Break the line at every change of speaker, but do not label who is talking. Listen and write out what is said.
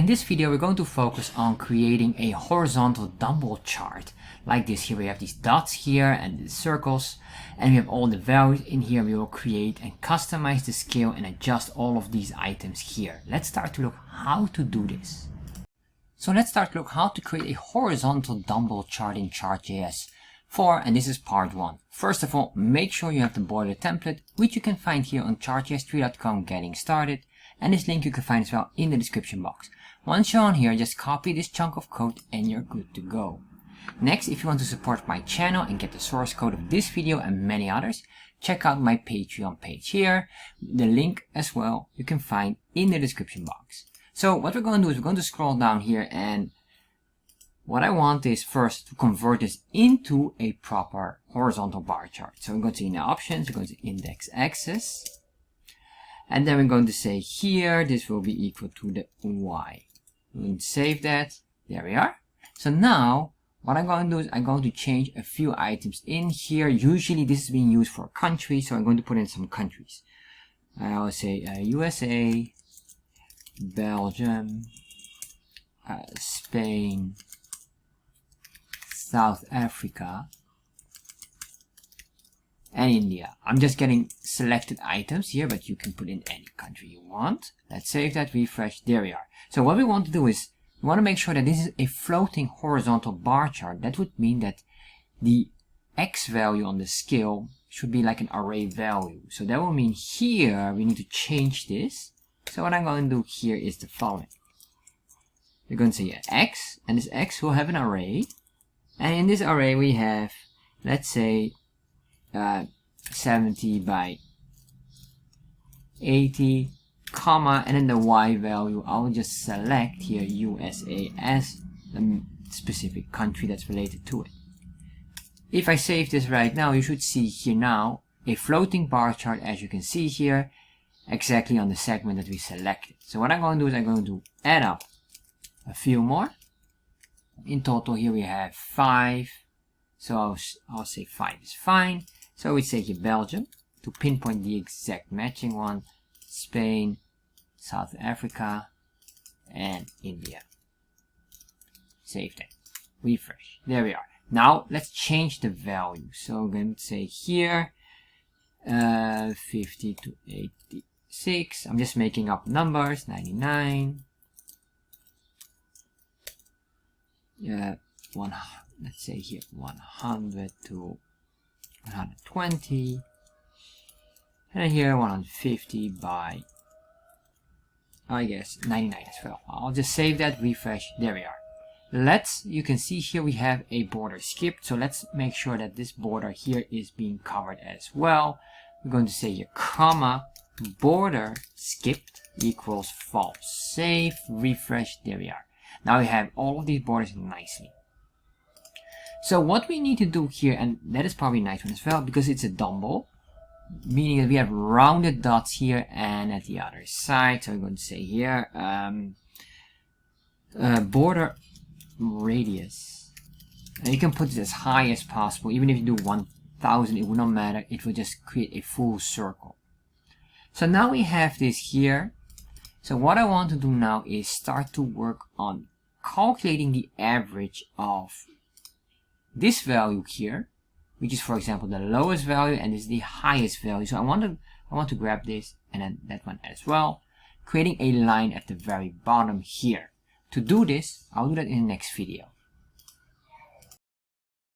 in this video, we're going to focus on creating a horizontal dumbbell chart. Like this here, we have these dots here and the circles, and we have all the values in here. We will create and customize the scale and adjust all of these items here. Let's start to look how to do this. So let's start to look how to create a horizontal dumbbell chart in chart.js. And this is part 1. First of all, make sure you have the border template, which you can find here on chartjs3.com getting started. And this link you can find as well in the description box. Once you're on here, just copy this chunk of code and you're good to go. Next, if you want to support my channel and get the source code of this video and many others, check out my Patreon page here. The link as well you can find in the description box. So what we're going to do is we're going to scroll down here, and what I want is first to convert this into a proper horizontal bar chart. So we're going to in the options, we're going to index axis. And then we're going to say here, this will be equal to the Y. We're going to save that. There we are. So now, what I'm going to do is I'm going to change a few items in here. Usually this is being used for a country, so I'm going to put in some countries. I'll say USA, Belgium, Spain, South Africa, and India. I'm just getting selected items here, but you can put in any country you want. Let's save that, refresh, there we are. So what we want to do is, we want to make sure that this is a floating horizontal bar chart. That would mean that the X value on the scale should be like an array value. So that will mean here, we need to change this. So what I'm going to do here is the following. We're going to say X, and this X will have an array. And in this array we have, let's say, 70 by 80, comma, and then the Y value, I'll just select here USA as the specific country that's related to it. If I save this right now, you should see here now a floating bar chart, as you can see here, exactly on the segment that we selected. So what I'm going to do is I'm going to add up a few more. In total here we have 5. So I'll say 5 is fine. So we say here Belgium to pinpoint the exact matching one, Spain, South Africa, and India. Save that. Refresh. There we are. Now let's change the value. So I'm going to say here 50 to 86. I'm just making up numbers. 99. Let's say here 100 to 120, and here 150 by, I guess, 99 as well. I'll just save that, refresh, there we are. You can see here we have a border skipped, so let's make sure that this border here is being covered as well. We're going to say here, comma, border skipped equals false. Save, refresh, there we are. Now we have all of these borders nicely. So what we need to do here, and that is probably a nice one as well, because it's a dumbbell, meaning that we have rounded dots here and at the other side. So I'm going to say here, border radius. And you can put it as high as possible. Even if you do 1000, it will not matter. It will just create a full circle. So now we have this here. So what I want to do now is start to work on calculating the average of this value here, which is, for example, the lowest value, and this is the highest value. So I want to grab this and then that one as well, creating a line at the very bottom here. To do this, I'll do that in the next video.